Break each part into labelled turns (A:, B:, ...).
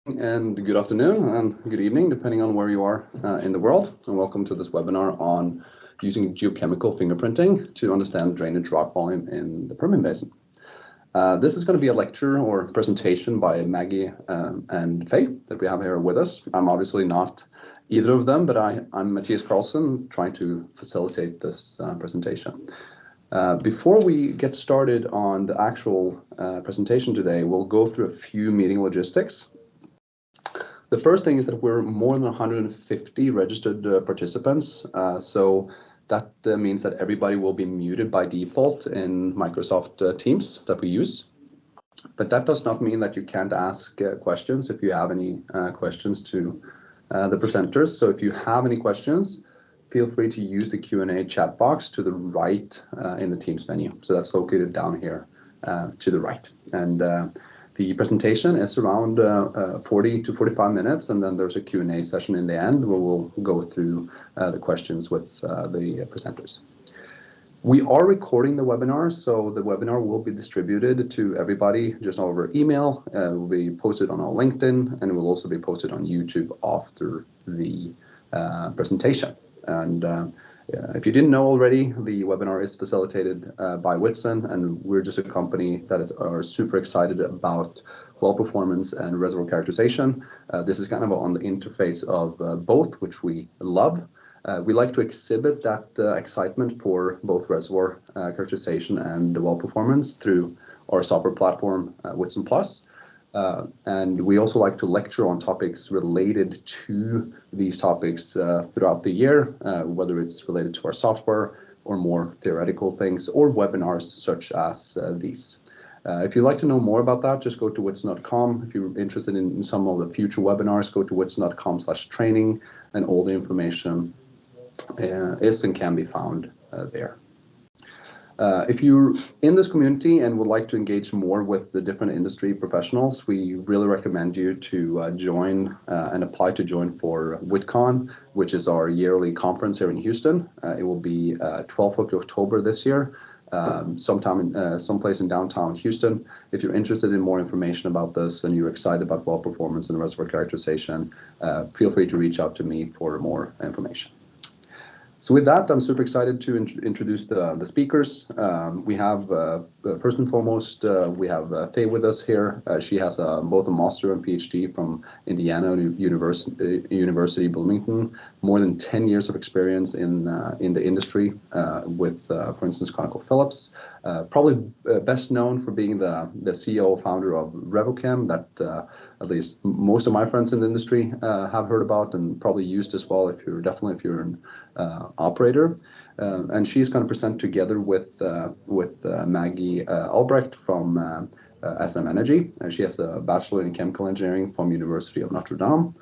A: And good afternoon and good evening, depending on where you are in the world. And welcome to this webinar on using geochemical fingerprinting to understand drainage rock volume in the Permian Basin. This is going to be a lecture or presentation by Maggie and Faye that we have here with us. I'm obviously not either of them, but I'm Matthias Carlson, trying to facilitate this presentation. Before we get started on the actual presentation today, we'll go through a few meeting logistics. The first thing is that we're more than 150 registered participants, so that means that everybody will be muted by default in Microsoft Teams that we use. But that does not mean that you can't ask questions if you have any questions to the presenters. So if you have any questions, feel free to use the Q&A chat box to the right in the Teams menu. So that's located down here to the right. And the presentation is around 40 to 45 minutes, and then there's a Q&A session in the end where we'll go through the questions with the presenters. We are recording the webinar, so the webinar will be distributed to everybody just over email. It will be posted on our LinkedIn, and it will also be posted on YouTube after the presentation. And if you didn't know already, the webinar is facilitated by Whitson, and we're just a company that are super excited about well performance and reservoir characterization. This is kind of on the interface of both, which we love. We like to exhibit that excitement for both reservoir characterization and well performance through our software platform, Whitson Plus. And we also like to lecture on topics related to these topics throughout the year, whether it's related to our software or more theoretical things or webinars such as these. If you'd like to know more about that, just go to whitson.com. If you're interested in some of the future webinars, go to whitson.com/training, and all the information is and can be found there. If you're in this community and would like to engage more with the different industry professionals, we really recommend you to join and apply to join for WhitCon, which is our yearly conference here in Houston. It will be 12th of October this year, someplace in downtown Houston. If you're interested in more information about this and you're excited about well performance and reservoir characterization, feel free to reach out to me for more information. So with that, I'm super excited to introduce the speakers. We have, first and foremost, we have Faye with us here. She has both a master and PhD from Indiana University Bloomington, more than 10 years of experience in the industry with, for instance, ConocoPhillips. Probably best known for being the CEO founder of Revochem, that at least most of my friends in the industry have heard about and probably used as well if you're an operator. And she's going to present together with Maggie Albrecht from SM Energy. She has a bachelor in chemical engineering from University of Notre Dame.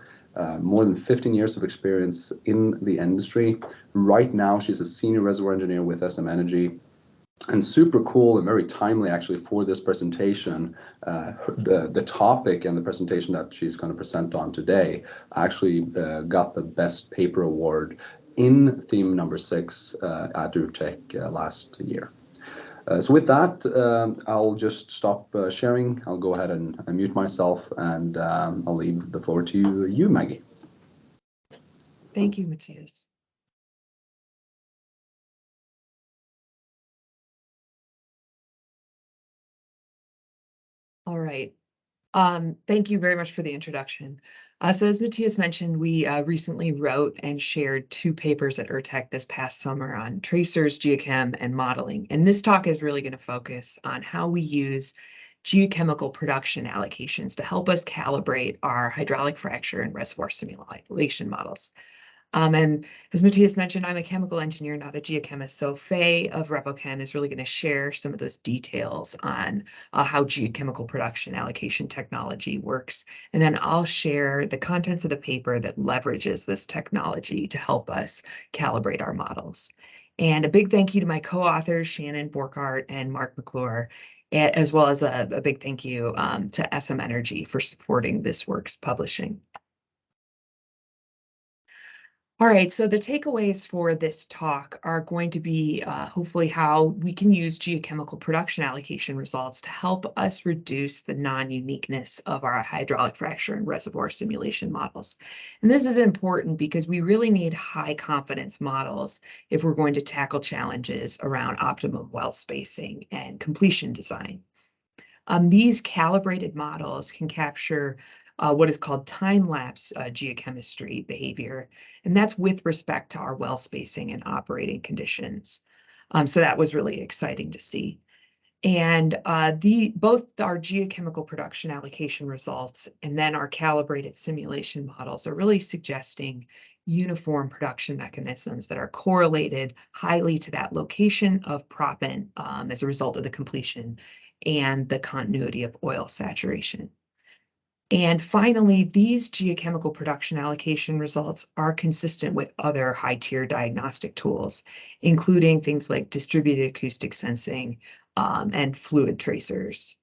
A: More than 15 years of experience in the industry. Right now, she's a senior reservoir engineer with SM Energy. And super cool and very timely, actually, for this presentation. The topic and the presentation that she's going to present on today actually got the Best Paper Award in theme number 6 at DRUTech last year. So with that, I'll just stop sharing. I'll go ahead and mute myself, and I'll leave the floor to you, Maggie.
B: Thank you, Matthias. All right. Thank you very much for the introduction. So as Matthias mentioned, we recently wrote and shared 2 papers at DRUTech this past summer on tracers, geochem, and modeling. And this talk is really going to focus on how we use geochemical production allocations to help us calibrate our hydraulic fracture and reservoir simulation models. And as Matthias mentioned, I'm a chemical engineer, not a geochemist. So Faye of Revochem is really going to share some of those details on how geochemical production allocation technology works. And then I'll share the contents of the paper that leverages this technology to help us calibrate our models. And a big thank you to my co-authors, Shannon Borkart and Mark McClure, as well as a big thank you to SM Energy for supporting this work's publishing. All right, so the takeaways for this talk are going to be hopefully how we can use geochemical production allocation results to help us reduce the non-uniqueness of our hydraulic fracture and reservoir simulation models. And this is important because we really need high confidence models if we're going to tackle challenges around optimum well spacing and completion design. These calibrated models can capture what is called time-lapse geochemistry behavior, and that's with respect to our well spacing and operating conditions. So that was really exciting to see. And both our geochemical production allocation results and then our calibrated simulation models are really suggesting uniform production mechanisms that are correlated highly to that location of proppant as a result of the completion and the continuity of oil saturation. And finally, these geochemical production allocation results are consistent with other high-tier diagnostic tools, including things like distributed acoustic sensing and fluid tracers.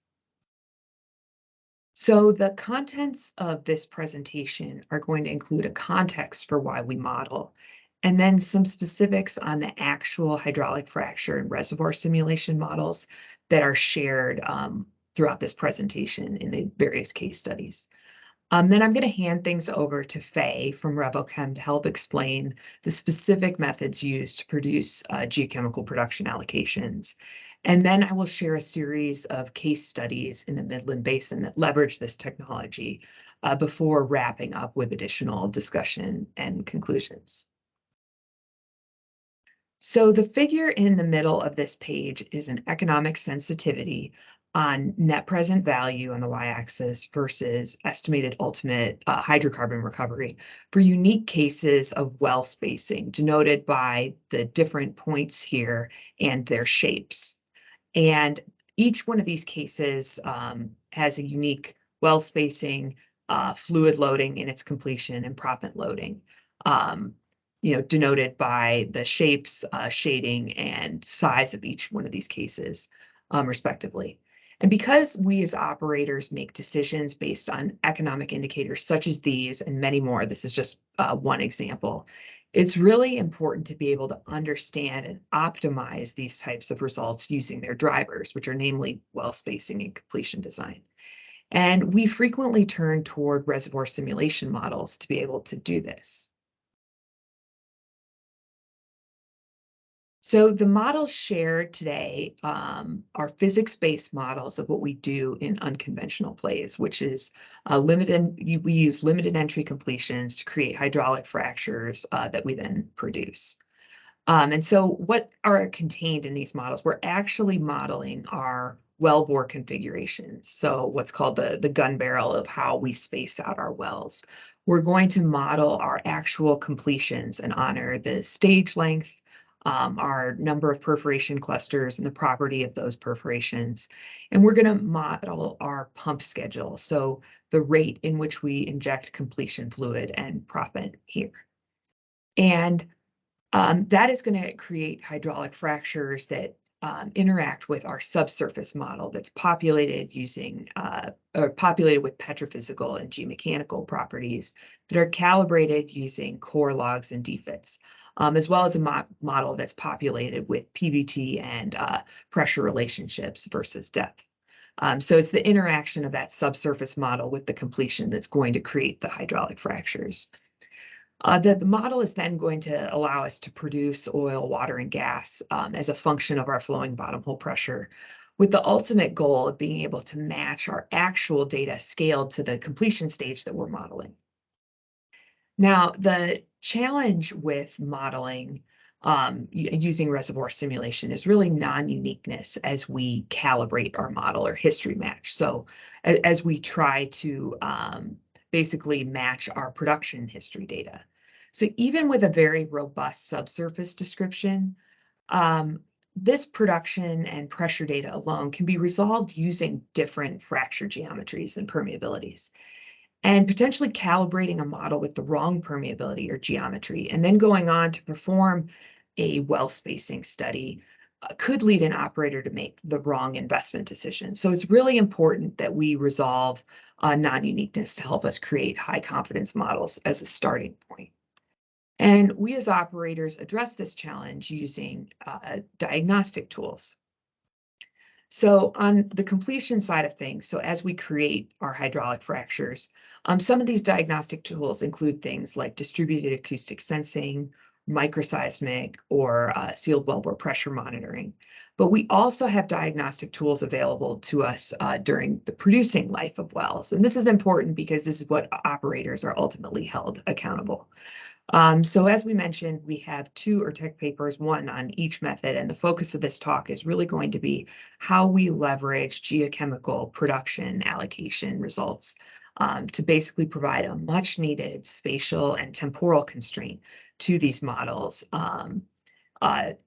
B: So the contents of this presentation are going to include a context for why we model, and then some specifics on the actual hydraulic fracture and reservoir simulation models that are shared throughout this presentation in the various case studies. Then I'm going to hand things over to Faye from RevoChem to help explain the specific methods used to produce geochemical production allocations. And then I will share a series of case studies in the Midland Basin that leverage this technology before wrapping up with additional discussion and conclusions. So the figure in the middle of this page is an economic sensitivity on net present value on the y-axis versus estimated ultimate hydrocarbon recovery for unique cases of well spacing, denoted by the different points here and their shapes. And each one of these cases has a unique well spacing, fluid loading in its completion, and proppant loading. Denoted by the shapes, shading, and size of each one of these cases, respectively. And because we as operators make decisions based on economic indicators such as these and many more, this is just one example, it's really important to be able to understand and optimize these types of results using their drivers, which are namely well spacing and completion design. And we frequently turn toward reservoir simulation models to be able to do this. So the models shared today are physics-based models of what we do in unconventional plays, which is we use limited entry completions to create hydraulic fractures that we then produce. And so what are contained in these models? We're actually modeling our wellbore configurations. So what's called the gun barrel of how we space out our wells. We're going to model our actual completions and honor the stage length, our number of perforation clusters and the property of those perforations. And we're going to model our pump schedule, so the rate in which we inject completion fluid and proppant here. And that is going to create hydraulic fractures that interact with our subsurface model that's populated populated with petrophysical and geomechanical properties that are calibrated using core logs and defits, as well as a model that's populated with PVT and pressure relationships versus depth. So it's the interaction of that subsurface model with the completion that's going to create the hydraulic fractures. The model is then going to allow us to produce oil, water, and gas as a function of our flowing bottom hole pressure, with the ultimate goal of being able to match our actual data scaled to the completion stage that we're modeling. Now, the challenge with modeling using reservoir simulation is really non-uniqueness as we calibrate our model or history match. So as we try to basically match our production history data. So even with a very robust subsurface description, this production and pressure data alone can be resolved using different fracture geometries and permeabilities, and potentially calibrating a model with the wrong permeability or geometry, and then going on to perform a well spacing study could lead an operator to make the wrong investment decision. So it's really important that we resolve non-uniqueness to help us create high confidence models as a starting point. And we as operators address this challenge using diagnostic tools. So on the completion side of things, so as we create our hydraulic fractures, some of these diagnostic tools include things like distributed acoustic sensing, microseismic, or sealed wellbore pressure monitoring. But we also have diagnostic tools available to us during the producing life of wells. And this is important because this is what operators are ultimately held accountable. So as we mentioned, we have two ERTEC papers, one on each method, and the focus of this talk is really going to be how we leverage geochemical production allocation results to basically provide a much needed spatial and temporal constraint to these models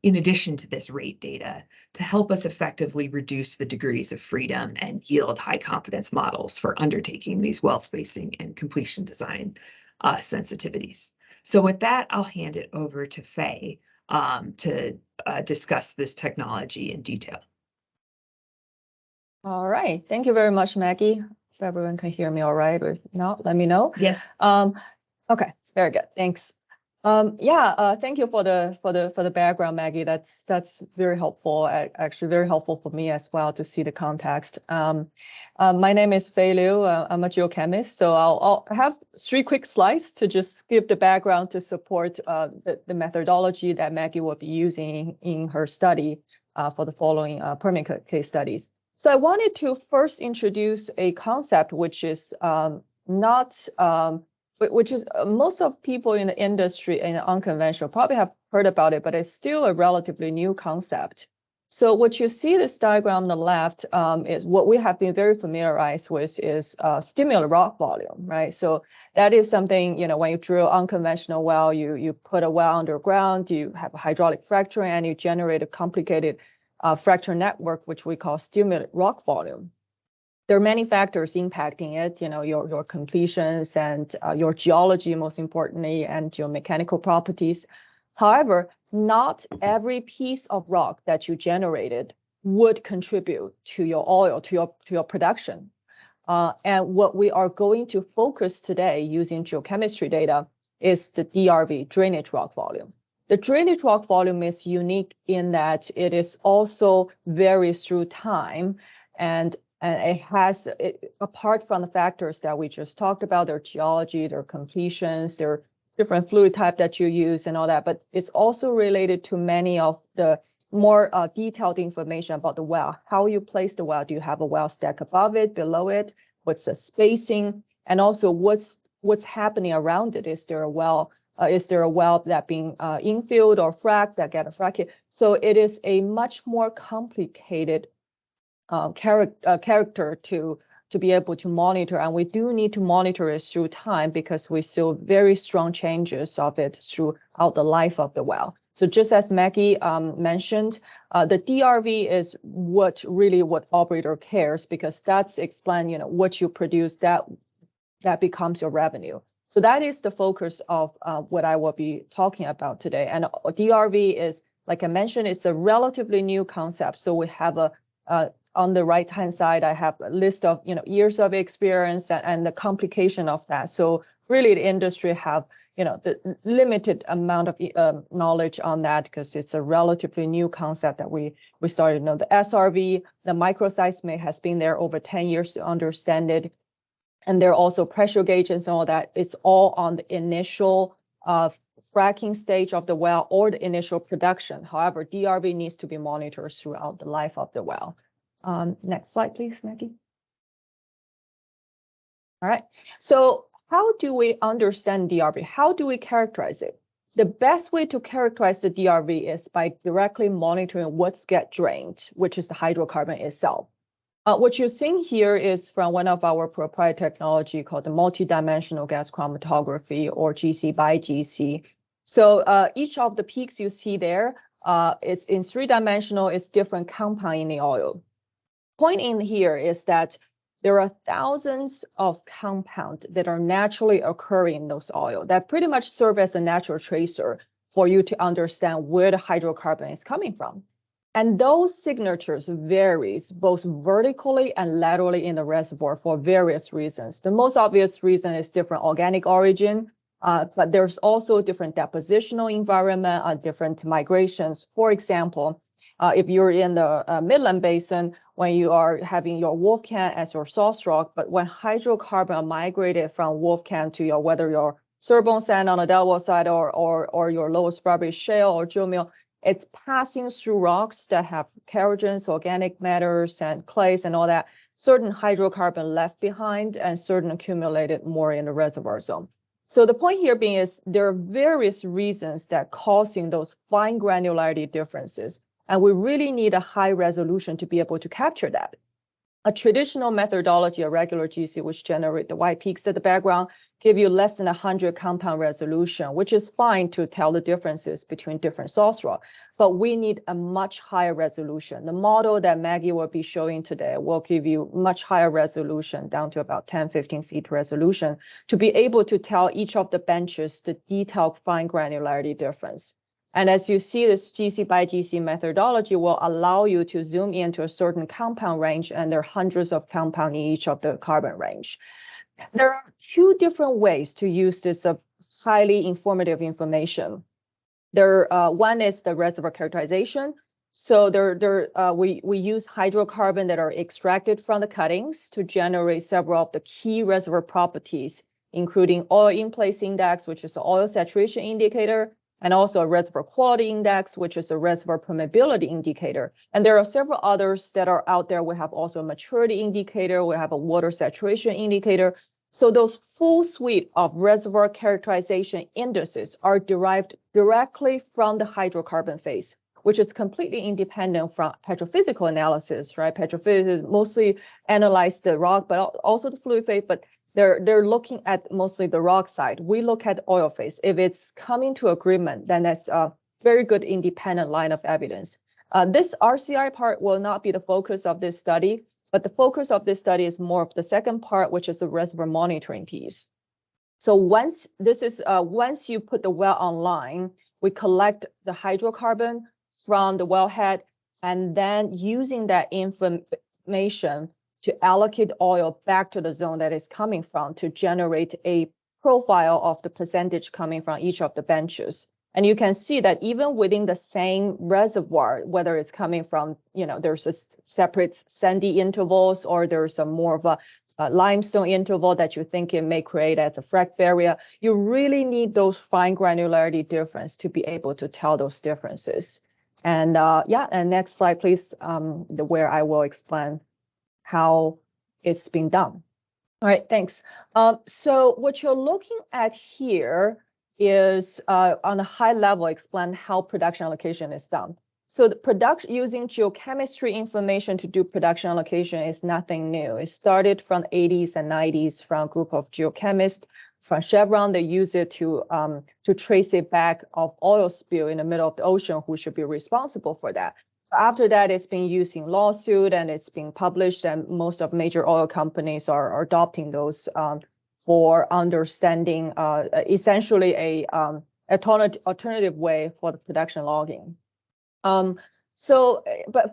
B: in addition to this rate data to help us effectively reduce the degrees of freedom and yield high confidence models for undertaking these well spacing and completion design sensitivities. So with that, I'll hand it over to Faye to discuss this technology in detail.
C: All right. Thank you very much, Maggie. If everyone can hear me all right, or if not, let me know.
B: Yes.
C: Okay, very good. Thanks. Thank you for the background, Maggie. That's very helpful. Actually, very helpful for me as well to see the context. My name is Fei Liu. I'm a geochemist, so I'll have 3 quick slides to just give the background to support the methodology that Maggie will be using in her study for the following Permian case studies. So I wanted to first introduce a concept which is most of people in the industry and unconventional probably have heard about it, but it's still a relatively new concept. So what you see this diagram on the left is what we have been very familiarized with is stimulated rock volume, right? So that is something, when you drill unconventional well, you put a well underground, you have a hydraulic fracturing, and you generate a complicated fracture network, which we call stimulated rock volume. There are many factors impacting it, your completions and your geology, most importantly, and your mechanical properties. However, not every piece of rock that you generated would contribute to your oil, to your production. And what we are going to focus today using geochemistry data is the DRV, drainage rock volume. The drainage rock volume is unique in that it is also varies through time, and it has, apart from the factors that we just talked about, their geology, their completions, their different fluid type that you use and all that, but it's also related to many of the more detailed information about the well, how you place the well. Do you have a well stack above it, below it? What's the spacing? And also what's happening around it? Is there a well that being infilled or fracked that get a frac hit? So it is a much more complicated character to be able to monitor, and we do need to monitor it through time because we saw very strong changes of it throughout the life of the well. So just as Maggie mentioned, the DRV is what operator cares, because that's explain, what you produce, that becomes your revenue. So that is the focus of what I will be talking about today. And DRV is, like I mentioned, it's a relatively new concept. So we have on the right-hand side, I have a list of years of experience and the complication of that. So really, the industry have the limited amount of knowledge on that because it's a relatively new concept that we started. The SRV, the microseismic has been there over 10 years to understand it, and there are also pressure gauges and all that. It's all on the initial fracking stage of the well or the initial production. However, DRV needs to be monitored throughout the life of the well. Next slide, please, Maggie. All right. So how do we understand DRV? How do we characterize it? The best way to characterize the DRV is by directly monitoring what's get drained, which is the hydrocarbon itself. What you're seeing here is from one of our proprietary technology called the multidimensional gas chromatography, or GC by GC. So each of the peaks you see there, it's in 3-dimensional, it's different compound in the oil. Point in here is that there are thousands of compounds that are naturally occurring in those oil that pretty much serve as a natural tracer for you to understand where the hydrocarbon is coming from. And those signatures varies both vertically and laterally in the reservoir for various reasons. The most obvious reason is different organic origin. But there's also different depositional environment, different migrations. For example, if you're in the Midland Basin, when you are having your Wolfcamp as your source rock, but when hydrocarbon are migrated from Wolfcamp to whether your Surbone sand on the Delaware side or your Lower Spraberry shale or geomill, it's passing through rocks that have kerogens, organic matters, and clays and all that. Certain hydrocarbon left behind and certain accumulated more in the reservoir zone. So the point here being is there are various reasons that causing those fine granularity differences. And we really need a high resolution to be able to capture that. A traditional methodology, a regular GC, which generate the white peaks at the background, give you less than 100 compound resolution, which is fine to tell the differences between different source rock. But we need a much higher resolution. The model that Maggie will be showing today will give you much higher resolution, down to about 10, 15 feet resolution, to be able to tell each of the benches the detailed fine granularity difference. And as you see, this GC by GC methodology will allow you to zoom into a certain compound range, and there are hundreds of compounds in each of the carbon range. There are two different ways to use this highly informative information. One is the reservoir characterization. So we use hydrocarbon that are extracted from the cuttings to generate several of the key reservoir properties, including oil in-place index, which is the oil saturation indicator, and also a reservoir quality index, which is a reservoir permeability indicator. And there are several others that are out there. We have also a maturity indicator. We have a water saturation indicator. So those full suite of reservoir characterization indices are derived directly from the hydrocarbon phase, which is completely independent from petrophysical analysis, right? Petrophysics mostly analyze the rock, but also the fluid phase, but they're looking at mostly the rock side. We look at oil phase. If it's coming to agreement, then that's a very good independent line of evidence. This RCI part will not be the focus of this study, but the focus of this study is more of the second part, which is the reservoir monitoring piece. So once you put the well online, we collect the hydrocarbon from the wellhead, and then using that information to allocate oil back to the zone that is coming from to generate a profile of the percentage coming from each of the benches. And you can see that even within the same reservoir, whether it's coming from, there's a separate sandy intervals or there's a more of a limestone interval that you think it may create as a frac barrier, you really need those fine granularity difference to be able to tell those differences. And and next slide, please, where I will explain how it's been done. All right, thanks. So what you're looking at here is on a high level, explain how production allocation is done. So the production using geochemistry information to do production allocation is nothing new. It started from the 80s and 90s from a group of geochemists from Chevron. They use it to trace it back of oil spill in the middle of the ocean, who should be responsible for that. After that, it's been used in lawsuit and it's been published, and most of major oil companies are adopting those for understanding essentially a alternative way for the production logging. But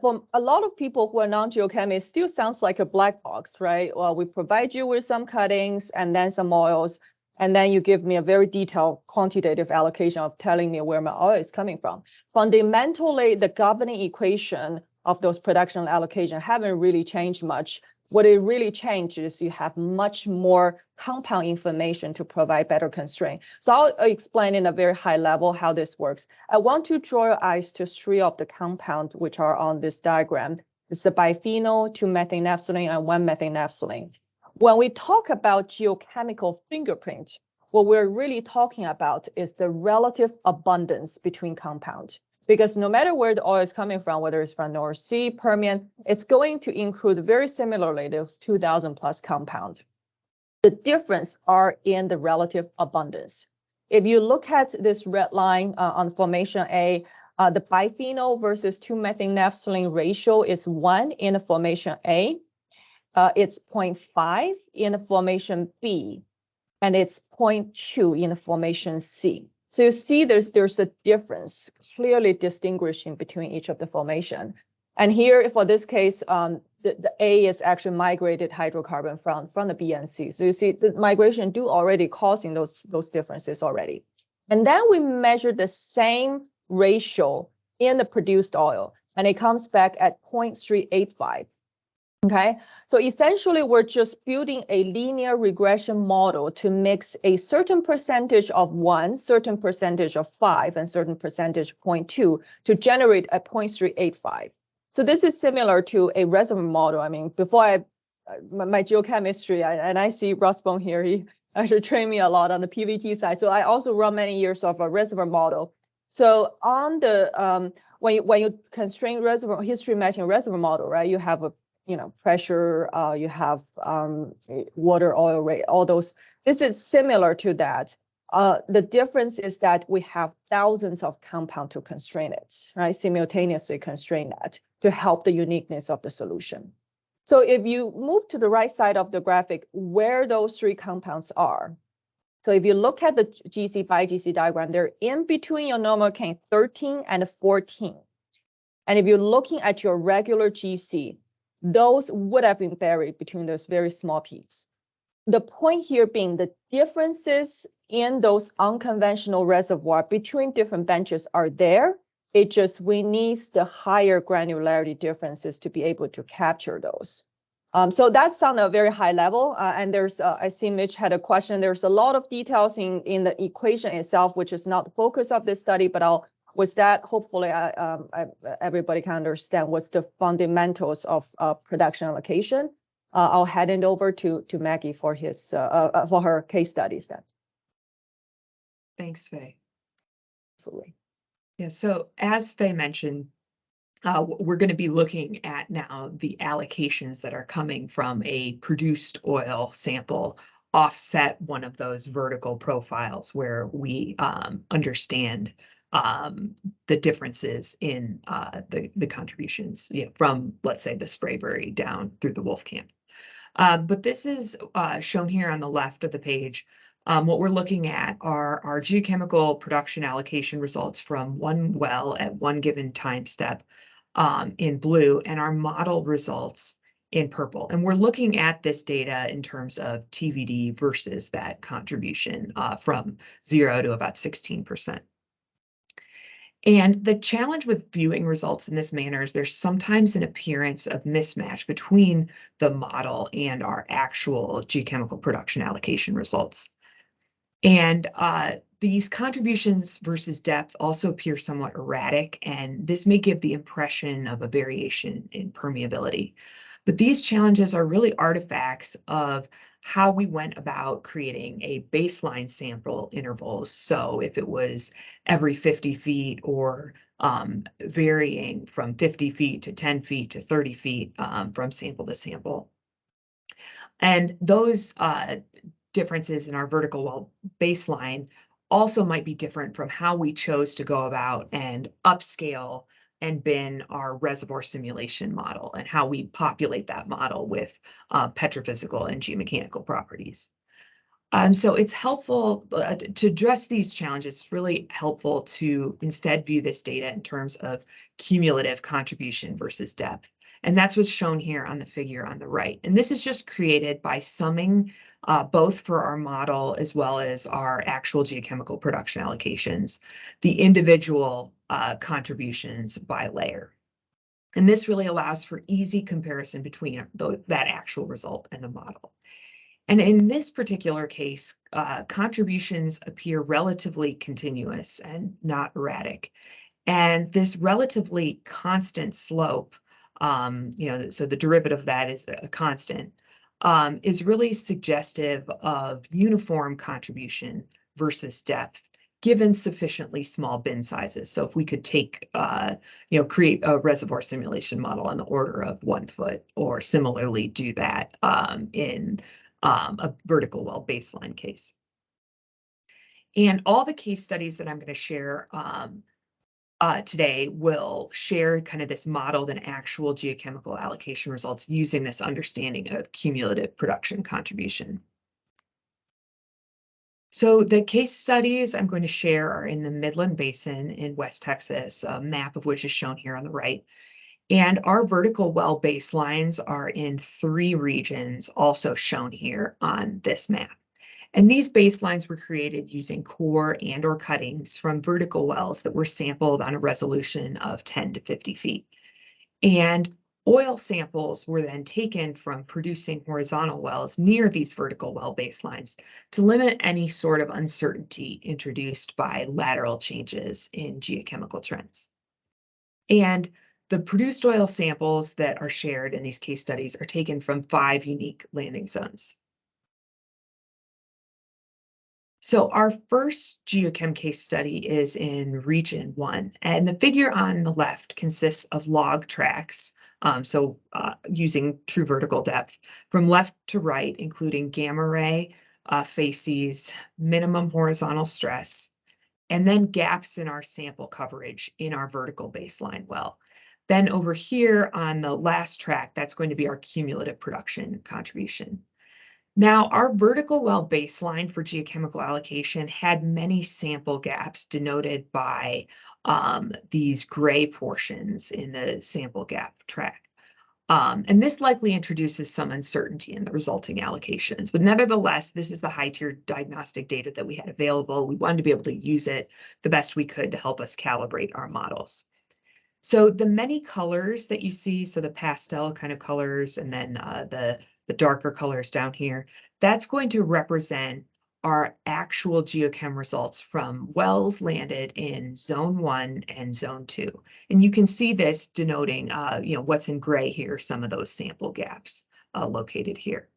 C: for a lot of people who are non-geochemists, it still sounds like a black box, right? Well, we provide you with some cuttings and then some oils, and then you give me a very detailed quantitative allocation of telling me where my oil is coming from. Fundamentally, the governing equation of those production allocation haven't really changed much. What it really changed is you have much more compound information to provide better constraint. So I'll explain in a very high level how this works. I want to draw your eyes to three of the compounds which are on this diagram. It's the biphenyl, 2-methanephthalene, and 1-methanephthalene. When we talk about geochemical fingerprint, what we're really talking about is the relative abundance between compounds. Because no matter where the oil is coming from, whether it's from North Sea, Permian, it's going to include very similarly those 2,000 plus compounds. The difference are in the relative abundance. If you look at this red line on formation A, the biphenyl versus 2-methanephthalene ratio is 1 in the formation A. It's 0.5 in the formation B, and it's 0.2 in the formation C. So you see there's a difference clearly distinguishing between each of the formation. And here for this case, the A is actually migrated hydrocarbon from the B and C. So you see the migration do already causing those differences already. And then we measure the same ratio in the produced oil, and it comes back at 0.385. Okay, so essentially we're just building a linear regression model to mix a certain percentage of 1, certain percentage of 5, and certain percentage 0.2 to generate a 0.385. So this is similar to a reservoir model. I mean, before my geochemistry, and I see Rusbon here, he actually trained me a lot on the PVT side. So I also run many years of a reservoir model. So on the when you constrain reservoir history matching reservoir model, right, you have a pressure, you have water, oil rate, all those. This is similar to that. The difference is that we have thousands of compounds to constrain it, right? Simultaneously constrain that to help the uniqueness of the solution. So if you move to the right side of the graphic, where those 3 compounds are. So if you look at the GC by GC diagram, they're in between your normal cane 13 and 14. And if you're looking at your regular GC, those would have been buried between those very small peaks. The point here being the differences in those unconventional reservoirs between different benches are there. It just, we need the higher granularity differences to be able to capture those. So that's on a very high level. And there's, I see Mitch had a question. There's a lot of details in the equation itself, which is not the focus of this study, but with that, hopefully everybody can understand what's the fundamentals of production allocation. I'll hand it over to Maggie for her case studies then.
B: Thanks, Faye.
C: Absolutely.
B: Yeah, so as Faye mentioned, we're going to be looking at now the allocations that are coming from a produced oil sample offset one of those vertical profiles where we understand the differences in the contributions, from, let's say, the Sprayberry down through the Wolfcamp. But this is shown here on the left of the page. What we're looking at are our geochemical production allocation results from one well at one given time step in blue, and our model results in purple. And we're looking at this data in terms of TVD versus that contribution from 0 to about 16%. And the challenge with viewing results in this manner is there's sometimes an appearance of mismatch between the model and our actual geochemical production allocation results. And these contributions versus depth also appear somewhat erratic, and this may give the impression of a variation in permeability. But these challenges are really artifacts of how we went about creating a baseline sample intervals. So if it was every 50 feet or varying from 50 feet to 10 feet to 30 feet from sample to sample. And those differences in our vertical well baseline also might be different from how we chose to go about and upscale and bin our reservoir simulation model and how we populate that model with petrophysical and geomechanical properties. So it's helpful to address these challenges. It's really helpful to instead view this data in terms of cumulative contribution versus depth. And that's what's shown here on the figure on the right. And this is just created by summing both for our model as well as our actual geochemical production allocations, the individual contributions by layer. And this really allows for easy comparison between that actual result and the model. And in this particular case, contributions appear relatively continuous and not erratic. And this relatively constant slope, so the derivative of that is a constant, is really suggestive of uniform contribution versus depth, given sufficiently small bin sizes. So if we could take, create a reservoir simulation model on the order of 1 foot, or similarly do that in a vertical well baseline case. And all the case studies that I'm going to share today will share kind of this modeled and actual geochemical allocation results using this understanding of cumulative production contribution. So the case studies I'm going to share are in the Midland Basin in West Texas, a map of which is shown here on the right. And our vertical well baselines are in 3 regions, also shown here on this map. And these baselines were created using core and or cuttings from vertical wells that were sampled on a resolution of 10 to 50 feet. And oil samples were then taken from producing horizontal wells near these vertical well baselines to limit any sort of uncertainty introduced by lateral changes in geochemical trends. And the produced oil samples that are shared in these case studies are taken from 5 unique landing zones. So our first geochem case study is in region 1, and the figure on the left consists of log tracks, using true vertical depth from left to right, including gamma ray, facies, minimum horizontal stress, and then gaps in our sample coverage in our vertical baseline well. Then over here on the last track, that's going to be our cumulative production contribution. Now, our vertical well baseline for geochemical allocation had many sample gaps denoted by these gray portions in the sample gap track. And this likely introduces some uncertainty in the resulting allocations. But nevertheless, this is the high-tier diagnostic data that we had available. We wanted to be able to use it the best we could to help us calibrate our models. So the many colors that you see, so the pastel kind of colors and then the darker colors down here, that's going to represent our actual geochem results from wells landed in zone 1 and zone 2. And you can see this denoting, what's in gray here, some of those sample gaps located here.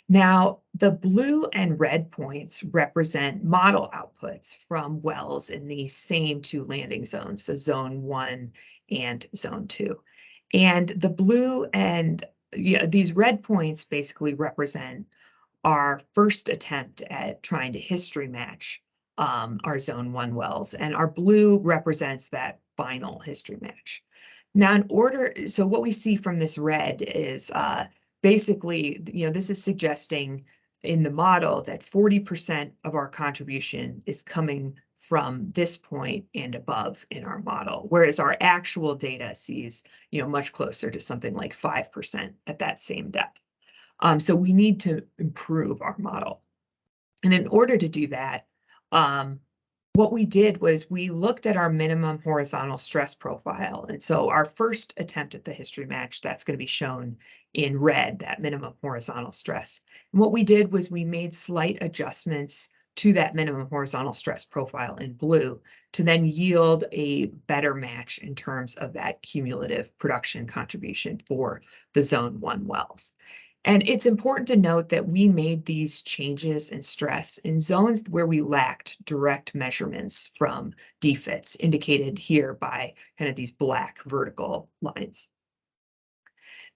B: Now, the blue and red points represent model outputs from wells in these same 2 landing zones, so zone 1 and zone 2. And the blue and these red points basically represent our first attempt at trying to history match our zone 1 wells, and our blue represents that final history match. Now, so what we see from this red is basically, this is suggesting in the model that 40% of our contribution is coming from this point and above in our model, whereas our actual data sees, much closer to something like 5% at that same depth. So we need to improve our model. And in order to do that, what we did was we looked at our minimum horizontal stress profile. And so our first attempt at the history match, that's going to be shown in red, that minimum horizontal stress. And what we did was we made slight adjustments to that minimum horizontal stress profile in blue to then yield a better match in terms of that cumulative production contribution for the zone 1 wells. And it's important to note that we made these changes in stress in zones where we lacked direct measurements from defits, indicated here by kind of these black vertical lines.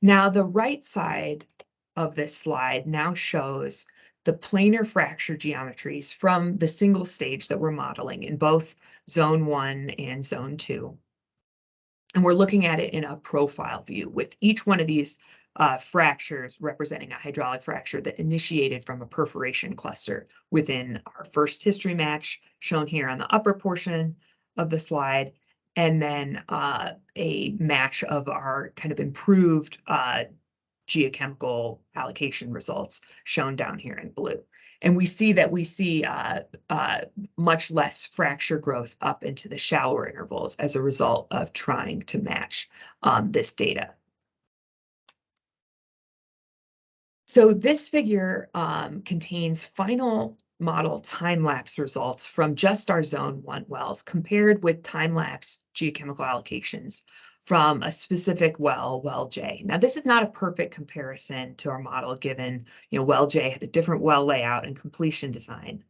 B: Now, the right side of this slide now shows the planar fracture geometries from the single stage that we're modeling in both zone 1 and zone 2. And we're looking at it in a profile view with each one of these fractures representing a hydraulic fracture that initiated from a perforation cluster within our first history match, shown here on the upper portion of the slide, and then a match of our kind of improved geochemical allocation results shown down here in blue. And we see much less fracture growth up into the shallower intervals as a result of trying to match this data. So this figure contains final model time-lapse results from just our zone 1 wells compared with time-lapse geochemical allocations from a specific well J. Now, this is not a perfect comparison to our model given, well J had a different well layout and completion design.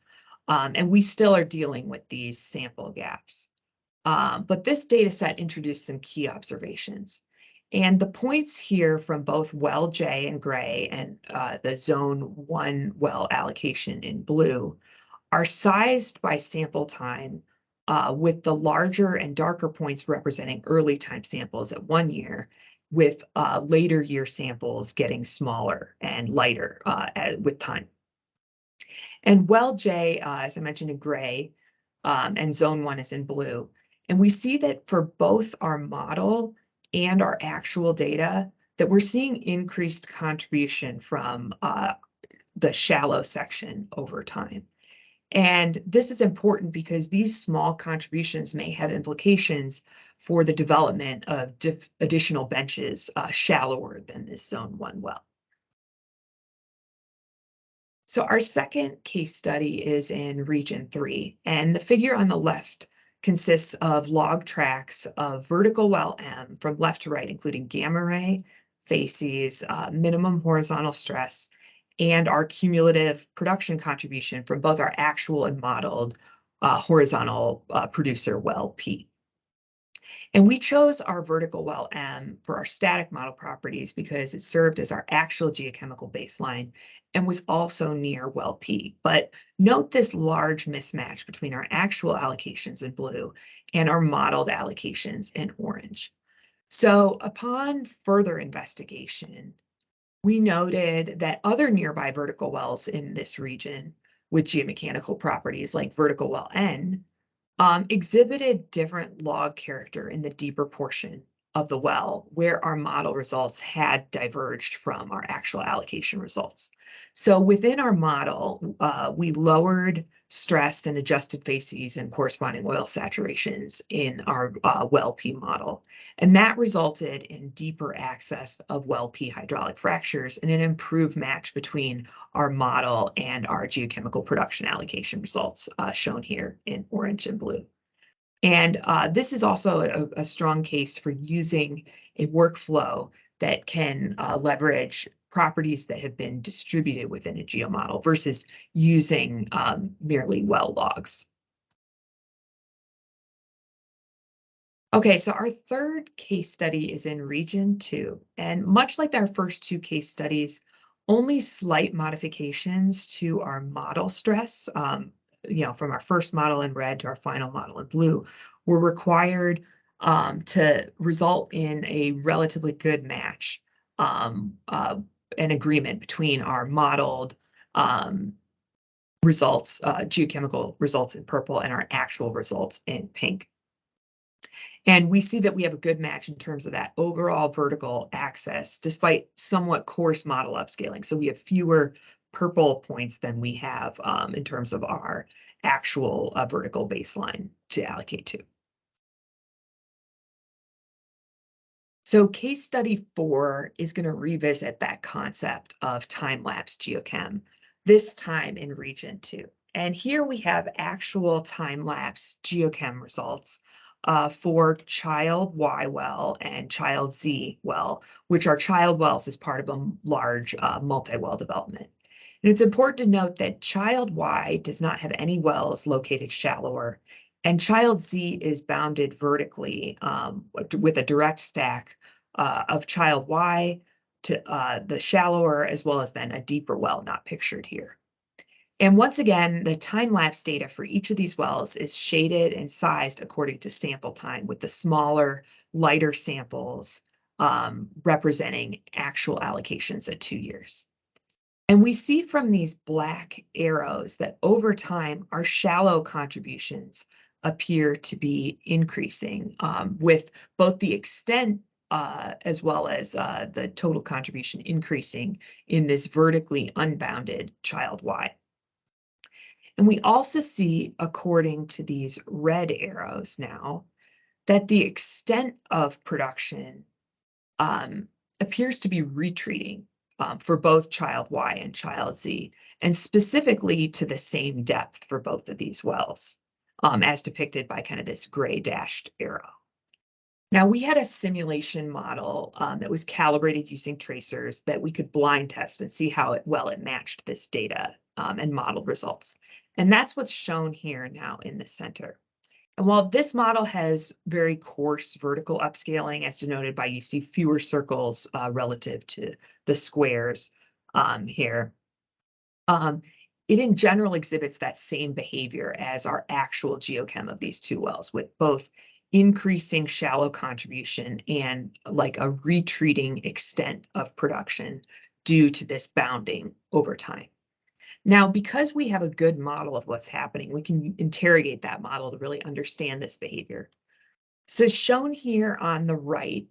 B: And we still are dealing with these sample gaps. But this data set introduced some key observations. And the points here from both well J in gray and the zone 1 well allocation in blue are sized by sample time, with the larger and darker points representing early time samples at 1 year, with later year samples getting smaller and lighter with time. And well J, as I mentioned, in gray, and zone 1 is in blue. And we see that for both our model and our actual data that we're seeing increased contribution from the shallow section over time. And this is important because these small contributions may have implications for the development of additional benches shallower than this Zone 1 well. So our second case study is in Region 3, and the figure on the left consists of log tracks of vertical well M from left to right, including gamma ray, facies, minimum horizontal stress, and our cumulative production contribution from both our actual and modeled horizontal producer well P. And we chose our vertical well M for our static model properties because it served as our actual geochemical baseline and was also near well P. But note this large mismatch between our actual allocations in blue and our modeled allocations in orange. So upon further investigation, we noted that other nearby vertical wells in this region with geomechanical properties like vertical well N exhibited different log character in the deeper portion of the well where our model results had diverged from our actual allocation results. So within our model, we lowered stress and adjusted facies and corresponding oil saturations in our well P model. And that resulted in deeper access of well P hydraulic fractures and an improved match between our model and our geochemical production allocation results shown here in orange and blue. And this is also a strong case for using a workflow that can leverage properties that have been distributed within a geomodel versus using merely well logs. Okay, so our third case study is in Region 2, and much like our first two case studies, only slight modifications to our model stress, from our first model in red to our final model in blue, were required to result in a relatively good match, an agreement between our modeled results, geochemical results in purple, and our actual results in pink. And we see that we have a good match in terms of that overall vertical axis, despite somewhat coarse model upscaling. So we have fewer purple points than we have in terms of our actual vertical baseline to allocate to. So case study 4 is going to revisit that concept of time-lapse geochem, this time in Region 2. And here we have actual time-lapse geochem results for child Y well and child Z well, which are child wells as part of a large multi-well development. And it's important to note that child Y does not have any wells located shallower, and child Z is bounded vertically with a direct stack of child Y to the shallower, as well as then a deeper well not pictured here. And once again, the time-lapse data for each of these wells is shaded and sized according to sample time, with the smaller, lighter samples representing actual allocations at 2 years. And we see from these black arrows that over time, our shallow contributions appear to be increasing with both the extent as well as the total contribution increasing in this vertically unbounded child Y. And we also see, according to these red arrows now, that the extent of production appears to be retreating for both child Y and child Z, and specifically to the same depth for both of these wells, as depicted by kind of this gray dashed arrow. Now, we had a simulation model that was calibrated using tracers that we could blind test and see how well it matched this data and model results. And that's what's shown here now in the center. And while this model has very coarse vertical upscaling, as denoted by you see fewer circles relative to the squares here, it in general exhibits that same behavior as our actual geochem of these two wells, with both increasing shallow contribution and like a retreating extent of production due to this bounding over time. Now, because we have a good model of what's happening, we can interrogate that model to really understand this behavior. So shown here on the right,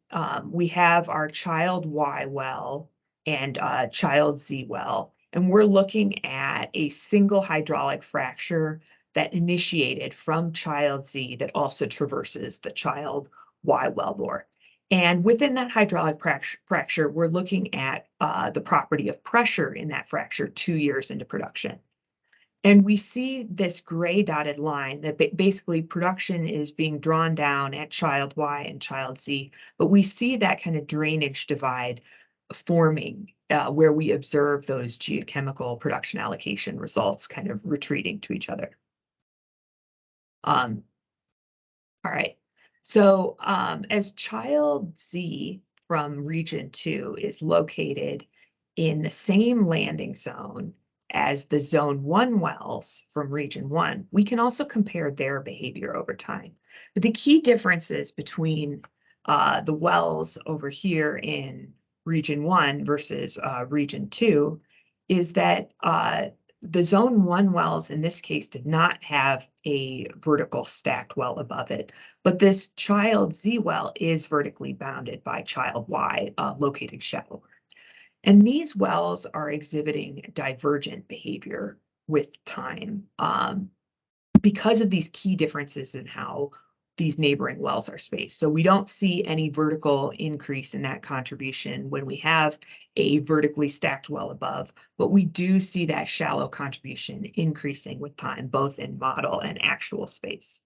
B: we have our child Y well and child Z well, and we're looking at a single hydraulic fracture that initiated from child Z that also traverses the child Y wellbore. And within that hydraulic fracture, we're looking at the property of pressure in that fracture 2 years into production. And we see this gray dotted line that basically production is being drawn down at child Y and child Z, but we see that kind of drainage divide forming where we observe those geochemical production allocation results kind of retreating to each other. All right. So as child Z from region 2 is located in the same landing zone as the zone 1 wells from region 1, we can also compare their behavior over time. But the key differences between the wells over here in region 1 versus region 2 is that the zone 1 wells in this case did not have a vertical stacked well above it, but this child Z well is vertically bounded by child Y located shallower. And these wells are exhibiting divergent behavior with time because of these key differences in how these neighboring wells are spaced. So we don't see any vertical increase in that contribution when we have a vertically stacked well above, but we do see that shallow contribution increasing with time, both in model and actual space.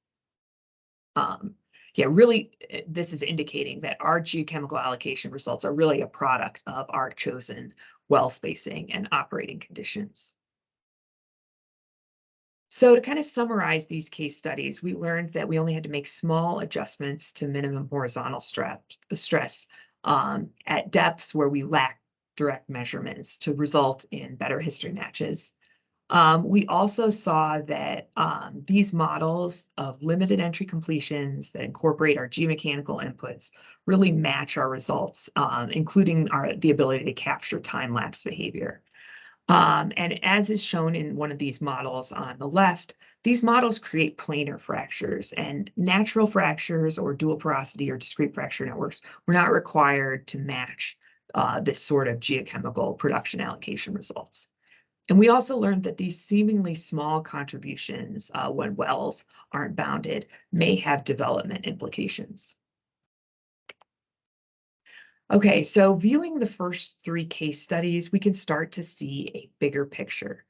B: Yeah, really, this is indicating that our geochemical allocation results are really a product of our chosen well spacing and operating conditions. So to kind of summarize these case studies, we learned that we only had to make small adjustments to minimum horizontal stress at depths where we lack direct measurements to result in better history matches. We also saw that these models of limited entry completions that incorporate our geomechanical inputs really match our results, including the ability to capture time-lapse behavior. And as is shown in one of these models on the left, these models create planar fractures, and natural fractures or dual porosity or discrete fracture networks were not required to match this sort of geochemical production allocation results. And we also learned that these seemingly small contributions when wells aren't bounded may have development implications. Okay, so viewing the first 3 case studies, we can start to see a bigger picture.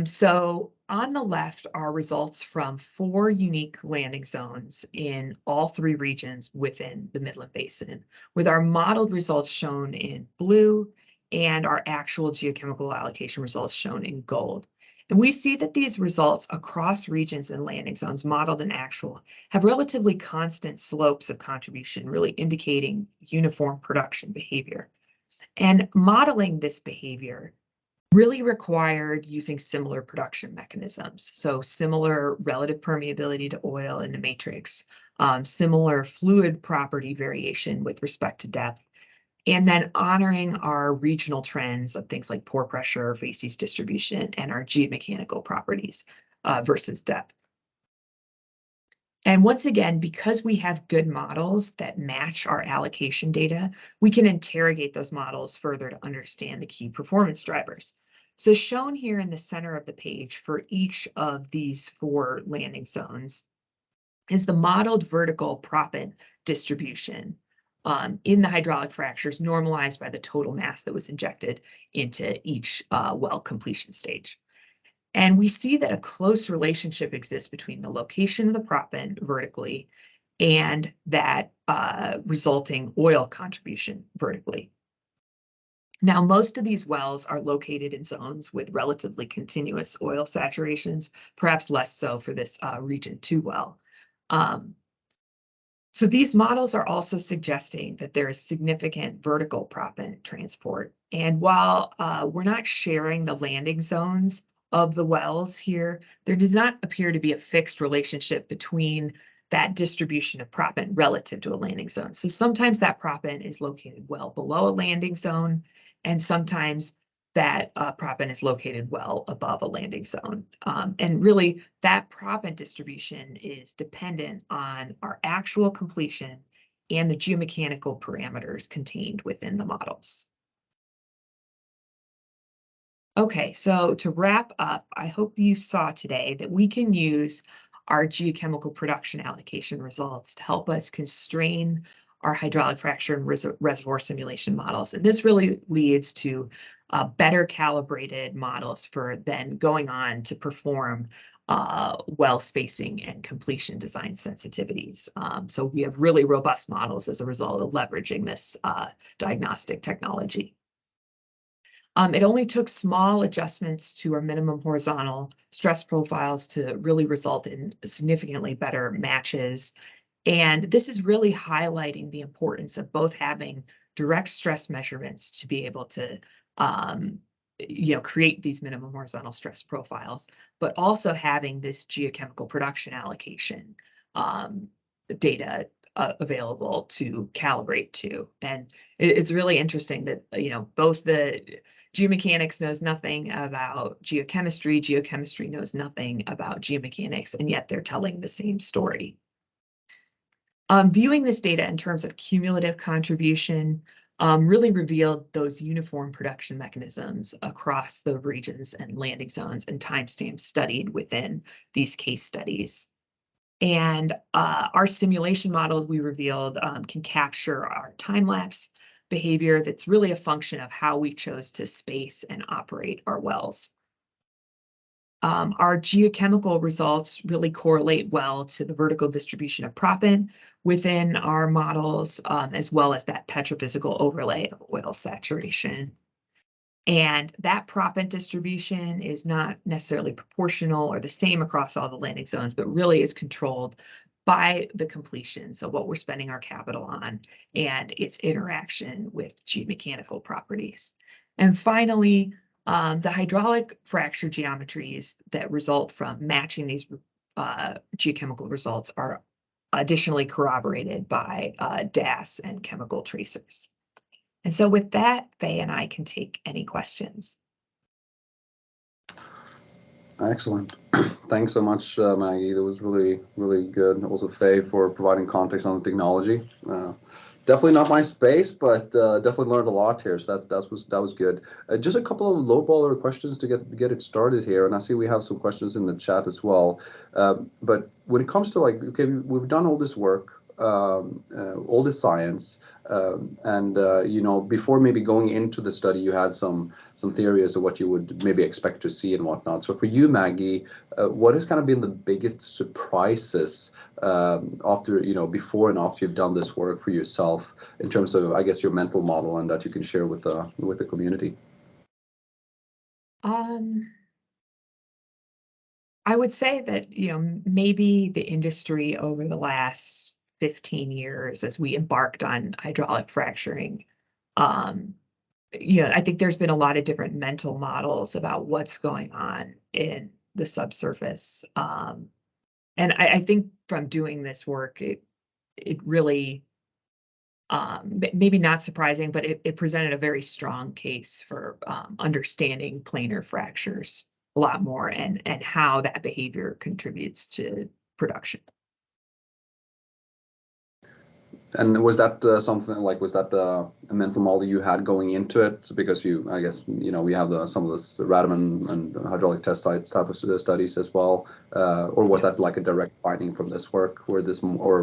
B: So on the left are results from 4 unique landing zones in all 3 regions within the Midland Basin, with our modeled results shown in blue and our actual geochemical allocation results shown in gold. And we see that these results across regions and landing zones, modeled and actual, have relatively constant slopes of contribution, really indicating uniform production behavior. And modeling this behavior really required using similar production mechanisms. So similar relative permeability to oil in the matrix, similar fluid property variation with respect to depth, and then honoring our regional trends of things like pore pressure, facies distribution, and our geomechanical properties versus depth. And once again, because we have good models that match our allocation data, we can interrogate those models further to understand the key performance drivers. So shown here in the center of the page for each of these 4 landing zones is the modeled vertical proppant distribution in the hydraulic fractures normalized by the total mass that was injected into each well completion stage. And we see that a close relationship exists between the location of the proppant vertically and that resulting oil contribution vertically. Now, most of these wells are located in zones with relatively continuous oil saturations, perhaps less so for this region 2 well. So these models are also suggesting that there is significant vertical proppant transport. And while we're not sharing the landing zones of the wells here, there does not appear to be a fixed relationship between that distribution of proppant relative to a landing zone. So sometimes that proppant is located well below a landing zone, and sometimes that proppant is located well above a landing zone. And really, that proppant distribution is dependent on our actual completion and the geomechanical parameters contained within the models. Okay, so to wrap up, I hope you saw today that we can use our geochemical production allocation results to help us constrain our hydraulic fracture and reservoir simulation models. And this really leads to better calibrated models for then going on to perform well spacing and completion design sensitivities. So we have really robust models as a result of leveraging this diagnostic technology. It only took small adjustments to our minimum horizontal stress profiles to really result in significantly better matches. And this is really highlighting the importance of both having direct stress measurements to be able to create these minimum horizontal stress profiles, but also having this geochemical production allocation data available to calibrate to. And it's really interesting that, both the geomechanics knows nothing about geochemistry, geochemistry knows nothing about geomechanics, and yet they're telling the same story. Viewing this data in terms of cumulative contribution really revealed those uniform production mechanisms across the regions and landing zones and timestamps studied within these case studies. And our simulation models, we revealed, can capture our time-lapse behavior that's really a function of how we chose to space and operate our wells. Our geochemical results really correlate well to the vertical distribution of proppant within our models, as well as that petrophysical overlay of oil saturation. And that proppant distribution is not necessarily proportional or the same across all the landing zones, but really is controlled by the completion, so what we're spending our capital on, and its interaction with geomechanical properties. And finally, the hydraulic fracture geometries that result from matching these geochemical results are additionally corroborated by DAS and chemical tracers. And so with that, Faye and I can take any questions.
A: Excellent. Thanks so much, Maggie. That was really, really good. Also, Faye, for providing context on the technology. Definitely not my space, but definitely learned a lot here. So that was good. Just a couple of lowballer questions to get it started here, and I see we have some questions in the chat as well. But when it comes to okay, we've done all this work, all this science, and before maybe going into the study, you had some theories of what you would maybe expect to see and whatnot. So for you, Maggie, what has kind of been the biggest surprises after, before and after you've done this work for yourself in terms of, I guess, your mental model and that you can share with the community?
B: I would say that, maybe the industry over the last 15 years as we embarked on hydraulic fracturing, I think there's been a lot of different mental models about what's going on in the subsurface. And I think from doing this work, it really, maybe not surprising, but it presented a very strong case for understanding planar fractures a lot more and how that behavior contributes to production.
A: And was that something like, was that a mental model you had going into it? Because I guess, we have some of this Rademan and hydraulic test sites type of studies as well. Or was that like a direct finding from this work, or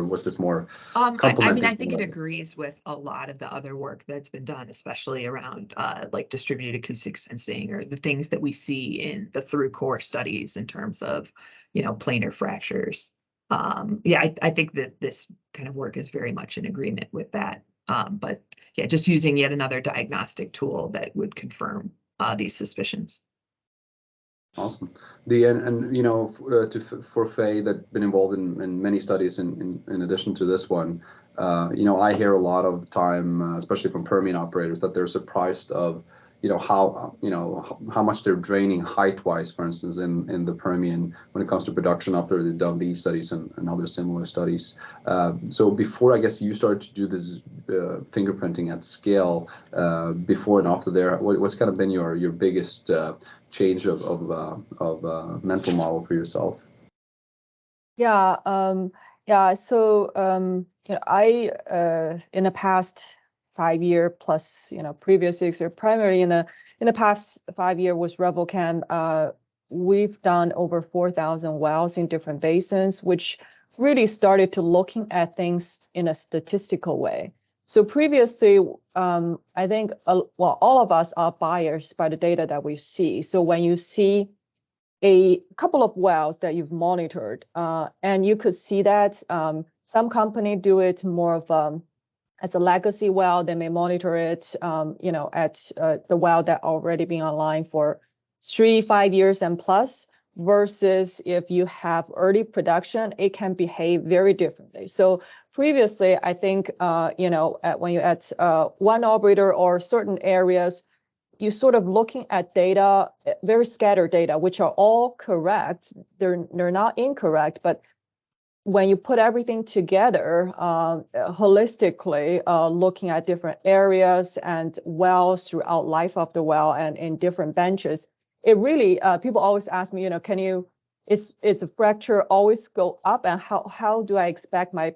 A: was this more complementing?
B: I think it agrees with a lot of the other work that's been done, especially around like distributed acoustic sensing or the things that we see in the through core studies in terms of, planar fractures. I think that this kind of work is very much in agreement with that. But yeah, just using yet another diagnostic tool that would confirm these suspicions.
A: Awesome. For Faye, that's been involved in many studies in addition to this one, I hear a lot of time, especially from Permian operators, that they're surprised of, how much they're draining height-wise, for instance, in the Permian when it comes to production after they've done these studies and other similar studies. So before, I guess, you started to do this fingerprinting at scale, before and after there, what's kind of been your biggest change of mental model for yourself?
C: Yeah, So I in the past 5 year plus, previous 6 year, primarily in the past 5 year with RevelChem, we've done over 4,000 wells in different basins, which really started to looking at things in a statistical way. So previously, I think, all of us are biased by the data that we see. So when you see a couple of wells that you've monitored, and you could see that some company do it more of as a legacy well. They may monitor it, at the well that already been online for 3-5 years and plus, versus if you have early production, it can behave very differently. So previously, I think, when you're at one operator or certain areas, you sort of looking at data, very scattered data, which are all correct. They're not incorrect, but when you put everything together holistically, looking at different areas and wells throughout life of the well and in different benches, it really, people always ask me, is a fracture always go up, and how do I expect my,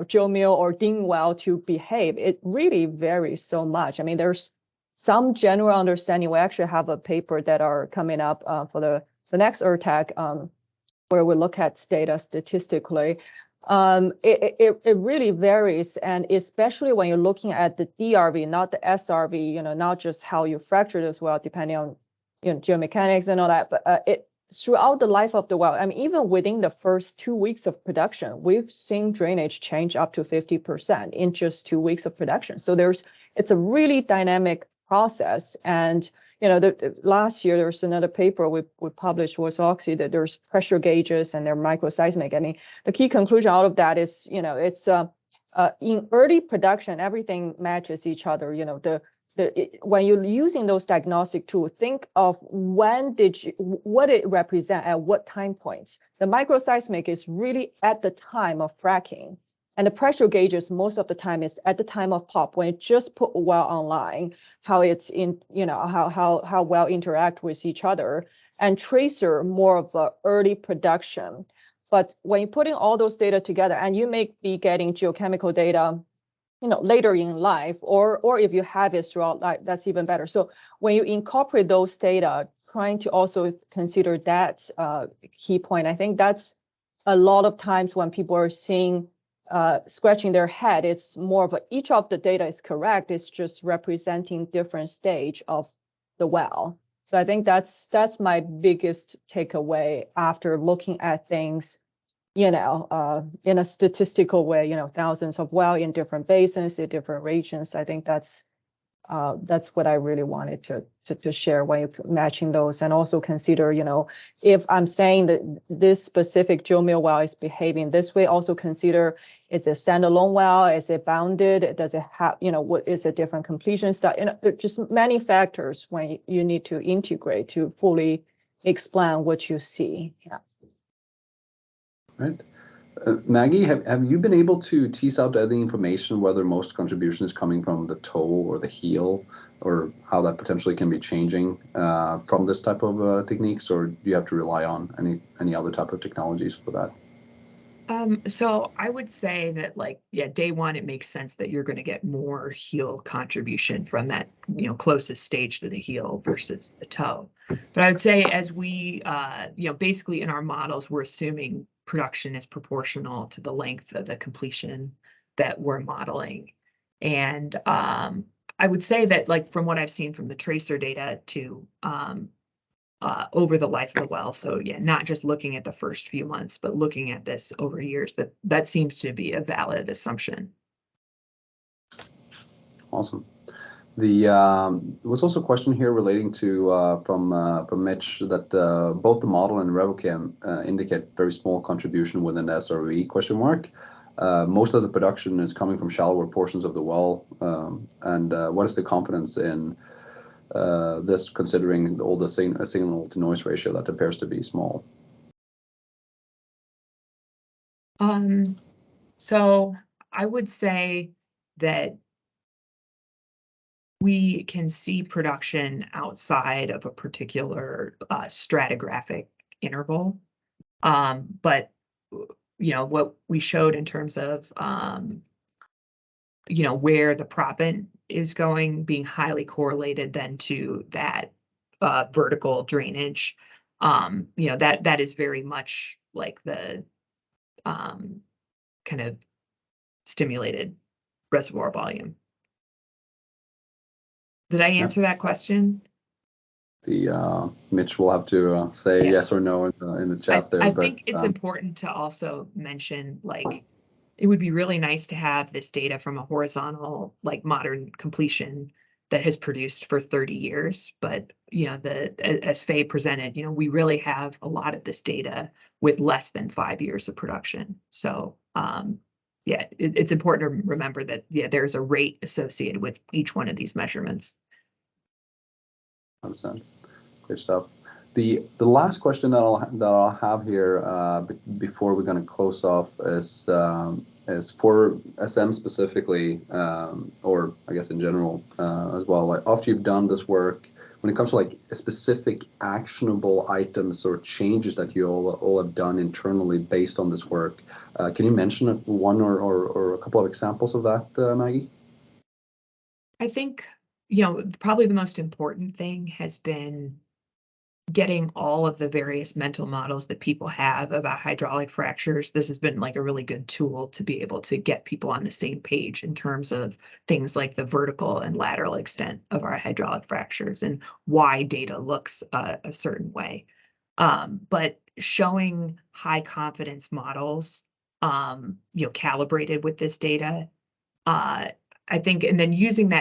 C: Joe Mill or Ding well to behave? It really varies so much. I mean, there's some general understanding. We actually have a paper that are coming up for the next ERTAC, where we look at data statistically. It really varies, and especially when you're looking at the DRV, not the SRV, not just how you fracture this well, depending on geomechanics and all that, but it throughout the life of the well. I mean, even within the first 2 weeks of production, we've seen drainage change up to 50% in just 2 weeks of production. So it's a really dynamic process. And last year there was another paper we published with Oxy that there's pressure gauges and they're microseismic. I mean, the key conclusion out of that is, it's in early production, everything matches each other. When you're using those diagnostic tools, think of what it represent at what time points. The microseismic is really at the time of fracking. And the pressure gauges most of the time is at the time of pop, when it just put a well online, how it's in, how well interact with each other. And tracer more of the early production. But when you're putting all those data together, and you may be getting geochemical data, later in life, or if you have it throughout life, that's even better. So when you incorporate those data, trying to also consider that key point, I think that's a lot of times when people are seeing scratching their head, it's more of each of the data is correct. It's just representing different stage of the well. So I think that's my biggest takeaway after looking at things, in a statistical way, thousands of wells in different basins, in different regions. I think that's what I really wanted to share when you're matching those, and also consider, if I'm saying that this specific Joe Mill well is behaving this way, also consider, is it standalone well? Is it bounded? Does it have, what is a different completion style? There are just many factors when you need to integrate to fully explain what you see. Yeah.
A: Right. Maggie, have you been able to tease out any information whether most contribution is coming from the toe or the heel, or how that potentially can be changing from this type of techniques, or do you have to rely on any other type of technologies for that?
B: So I would say that, day one, it makes sense that you're going to get more heel contribution from that, closest stage to the heel versus the toe. But I would say, as we, basically in our models, we're assuming production is proportional to the length of the completion that we're modeling. And I would say that, from what I've seen from the tracer data to over the life of the well. So yeah, not just looking at the first few months, but looking at this over years, that seems to be a valid assumption.
A: Awesome. There was also a question here relating to from Mitch that both the model and RevelChem indicate very small contribution within the SRV question mark. Most of the production is coming from shallower portions of the well, and what is the confidence in this considering all the signal to noise ratio that appears to be small?
B: So I would say that we can see production outside of a particular stratigraphic interval. But what we showed in terms of where the proppant is going being highly correlated then to that vertical drainage, that is very much like the kind of stimulated reservoir volume. Did I answer that question?
A: Mitch will have to say yes or no in the chat there.
B: I think it's important to also mention, like, it would be really nice to have this data from a horizontal, like modern completion that has produced for 30 years. But, as Faye presented, we really have a lot of this data with less than 5 years of production. So, it's important to remember that, there's a rate associated with each one of these measurements.
A: Understand. Great stuff. The last question that I'll have here before we're going to close off is for SM specifically, or I guess in general as well. Like after you've done this work, when it comes to like specific actionable items or changes that you all have done internally based on this work, can you mention one or a couple of examples of that, Maggie?
B: I think probably the most important thing has been getting all of the various mental models that people have about hydraulic fractures. This has been like a really good tool to be able to get people on the same page in terms of things like the vertical and lateral extent of our hydraulic fractures and why data looks a certain way. But showing high confidence models, calibrated with this data, I think, and then using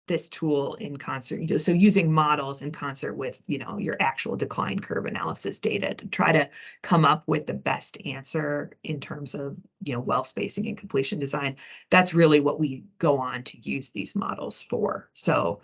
B: this tool in concert. So using models in concert with, your actual decline curve analysis data to try to come up with the best answer in terms of, well spacing and completion design. That's really what we go on to use these models for. So,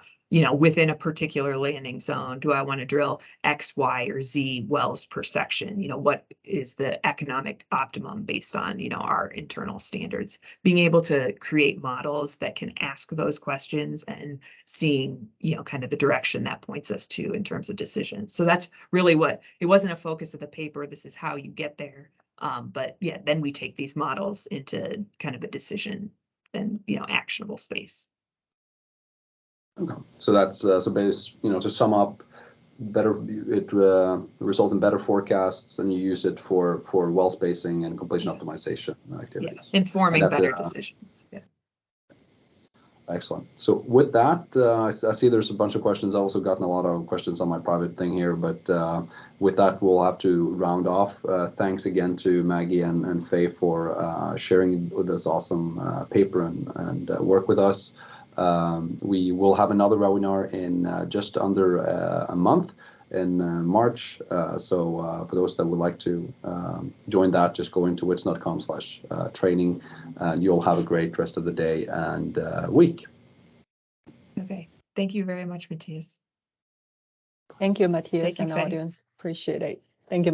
B: within a particular landing zone, do I want to drill X, Y, or Z wells per section? What is the economic optimum based on, our internal standards? Being able to create models that can ask those questions and seeing, kind of the direction that points us to in terms of decisions. So that's really it wasn't a focus of the paper. This is how you get there. But yeah, then we take these models into kind of a decision and, actionable space.
A: Okay. So that's to sum up, it results in better forecasts, and you use it for well spacing and completion optimization activities.
B: Yeah, informing better decisions. Yeah.
A: Excellent. So with that, I see there's a bunch of questions. I've also gotten a lot of questions on my private thing here, but with that, we'll have to round off. Thanks again to Maggie and Faye for sharing this awesome paper and work with us. We will have another webinar in just under a month in March. So for those that would like to join that, just go into whitson.com/training, and you'll have a great rest of the day and week.
B: Okay. Thank you very much, Matthias.
C: Thank you, Matthias,
B: Thank you,
C: and
B: Faye.
C: audience. Appreciate it. Thank you.